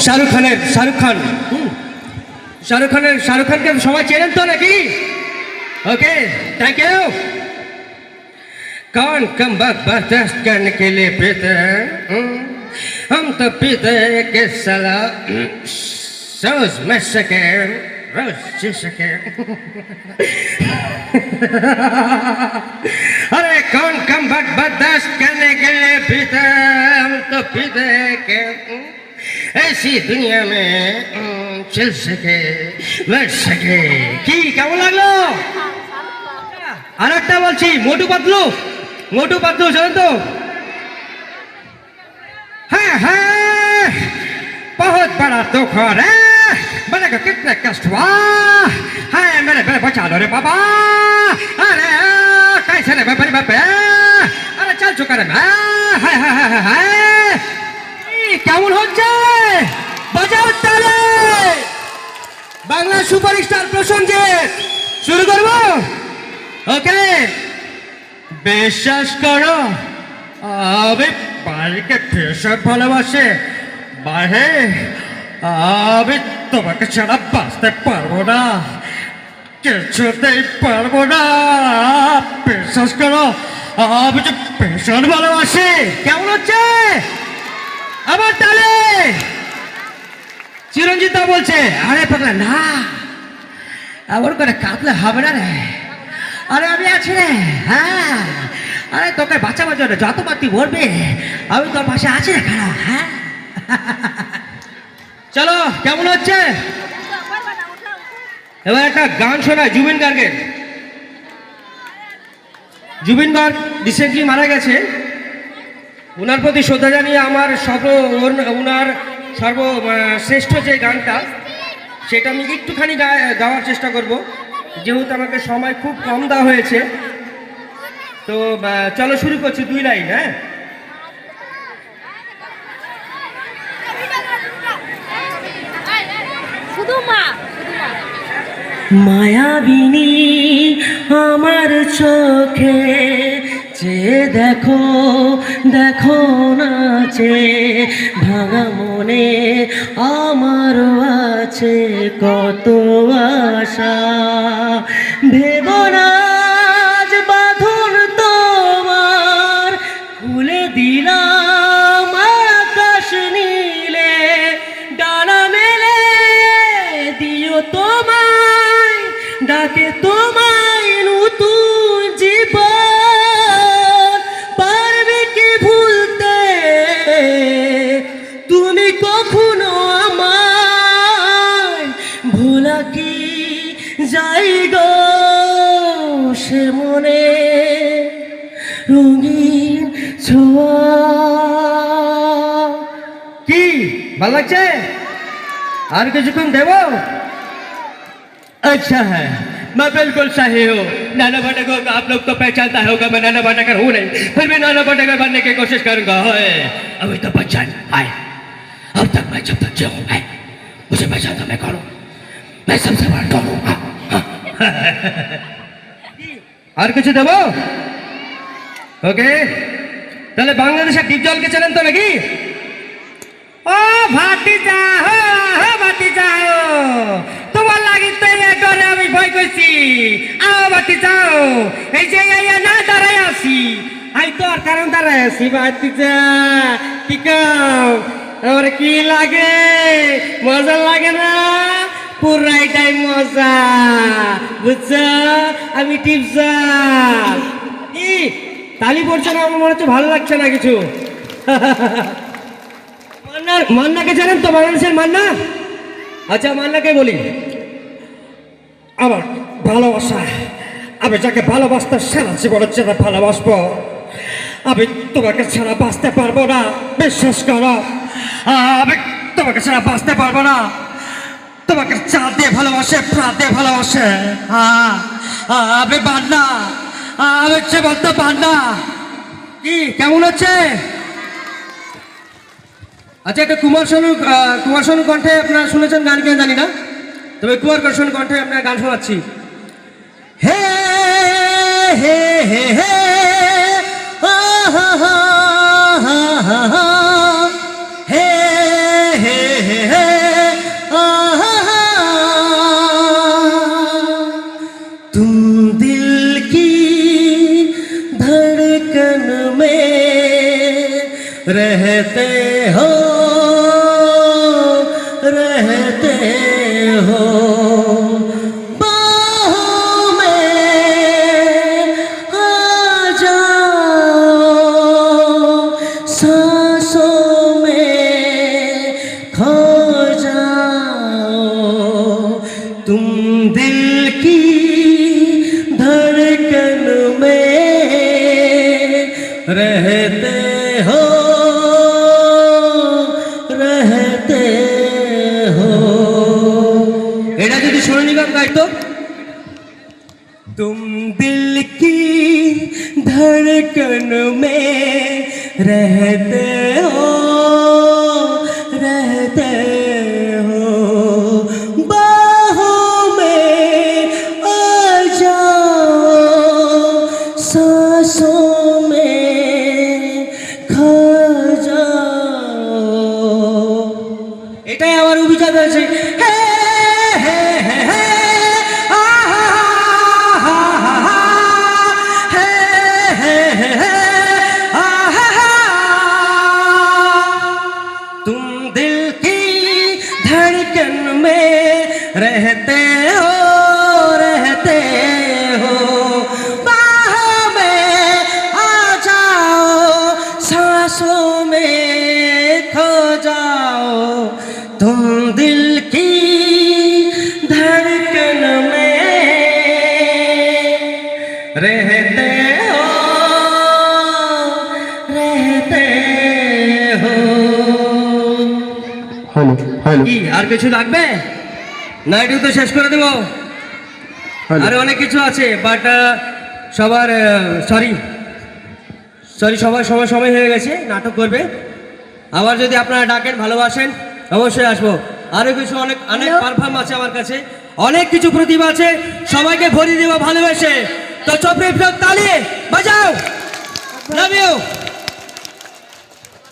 শাহরুখ খান শাহরুখ খানকে সবাই চেনেন তো নাকি? Okay thank you. कौन कम बर्दाश्त करने के लिए पीते हैं? हम तो पीते हैं कि साला रोज में सके रोज जी सके। अरे कौन कम बर्दाश्त करने के लिए पीते हैं? हम तो पीते हैं कि ऐसी दुनिया में चल सके बैठ सके। की কেমন লাগলো? আরেকটা বলছি, মোটু পাতলু জানেন তো? হ্যাঁ হ্যাঁ बहुत बड़ा दुख हो रे मेरे को कितने कष्ट हुआ है मेरे बचा लो रे बाबा। अरे कैसे रे मेरे बाबा अरे चल चुका रे मैं हाय हाय हाय हाय কেমন হচ্ছে? বাজাও তালে বাংলা সুপারস্টার প্রসেনজিৎ শুরু করব। ওকে বিশ্বাস করো আমি বাড়িকে ভীষণ ভালোবাসে বাহে আমি তোমাকে ছাড়া বাঁচতে পারবো না কিছুতেই পারবো না। বিশ্বাস করো আমি যে ভীষণ ভালোবাসি। কেমন হচ্ছে? আবার তাহলে চিরঞ্জিত বলছে আরে পাগলা না আবার করে কাঁদলে হবে না রে। আরে আমি আছি রে। হ্যাঁ আরে তোকে বাঁচাবার জন্য যতবার তুই বলবি আমি তোর পাশে আছি রে খারাপ। হ্যাঁ চলো কেমন হচ্ছে? এবার একটা গান শোনায় জুবিন গার্গের। জুবিন গার্গ রিসেন্টলি মারা গেছে। ওনার প্রতি শ্রদ্ধা জানিয়ে আমার ওনার সর্বশ্রেষ্ঠ যে গানটা সেটা আমি একটুখানি গাওয়ার চেষ্টা করব, যেহেতু আমাকে সময় খুব কম দেওয়া হয়েছে। তো চলো শুরু করছি, 2 লাইন। হ্যাঁ মায়াবিনী আমার চোখে যে দেখো দেখো নাচে ভাঙা মনে আমার আছে কত আশা ভেবনাজ বাঁধন তোমার খুলে দিলাম আকাশ নীলে ডানা মেলে দিও তোমায় ডাকে তোমায় নতুন জীবন পারবে কি ভুলতে তুমি কখনো আমায় ভোলা কি যাই গো সে মনে রঙিন ছোঁয়া। কি ভালো লাগছে? আর কিছুক্ষণ দেব? अच्छा है मैं बिल्कुल सही हूँ। नाना पाटेकर को आप लोग तो पहचानता होगा, मैं नाना पाटेकर हूँ नहीं, फिर भी नाना पाटेकर बनने की कोशिश करूंगा। अभी तो पहचान आए, अब तक मैं जब तक जिया हूँ मुझे पहचानता मैं कौन हूँ, मैं सबसे बड़ा डॉन हूँ। আর কিছু দেবো? ওকে তাহলে বাংলাদেশের ডিপজলকে চেনেন তো নাকি? ও ভাতিজা হো ভাতিজা তোমার লাগি তো ঘরে আমি ভয় করছি। আও ভাতিজাও এই যে না দাঁড়ায় আছি আমি তো আর কারণ দাঁড়ায় আছি ভাতিজা। কি কাও আমার কি লাগে? মজা লাগে না? পুরাইটাই মজা বুঝছ? আমি টিপসা কি তালি পড়ছে না? আমার মনে হচ্ছে ভালো লাগছে না কিছু। মান্নাকে জানেন তো? বাংলাদেশের মান্না। আচ্ছা মান্নাকে বলি আমার ভালোবাসা আমি যাকে ভালোবাসতে সারা জীবনের জন্য ভালোবাসবো আমি তোমাকে ছাড়া বাঁচতে পারবো না। বিশ্বাস করো আমি তোমাকে ছাড়া বাঁচতে পারবো না। তোমাকে চাঁদ দিয়ে ভালোবাসে প্রাণ দিয়ে ভালোবাসে আমি মান্না। আমি হচ্ছে বলতে মান্না। কি কেমন হচ্ছে? আচ্ছা একটা কুমার শানু কণ্ঠে আপনারা শুনেছেন গান কেন জানি না, তবে কুমার শানু কণ্ঠে আপনার গান শোনাচ্ছি। হে হে হে হে হে হে হে रहते हो रहते हो बाहों में आ जाओ सांसों में खो जाओ तुम दिल की धड़कन में रहते हो रहते हो এটা যদি শুনে গান গাইতো तुम दिल की धड़कन में रहते हो रहते हो बाहों में आ जाओ सांसों में खो जाओ এটাই আমার অভিযোগ আছে तुम दिल की धड़कन में रहते हो रहते हो बाहों में आ जाओ सांसों में खो जाओ तुम दिल की धड़कन में रहते हो रहते हो হ্যালো হ্যালো কি আর কিছু লাগবে না এটুকু তো শেষ করে দেবো আর অনেক কিছু আছে বাট সবার সরি সবার সময় হয়ে গেছে নাটক করবে আবার যদি আপনারা ডাকেন ভালোবাসেন অবশ্যই আসবো আরো কিছু অনেক অনেক পারফর্ম আছে আমার কাছে অনেক কিছু প্রতিভা আছে সবাইকে ভরিয়ে দেবো ভালোবেসে তো চপড়ে তালি বাজাও লাভ ইউ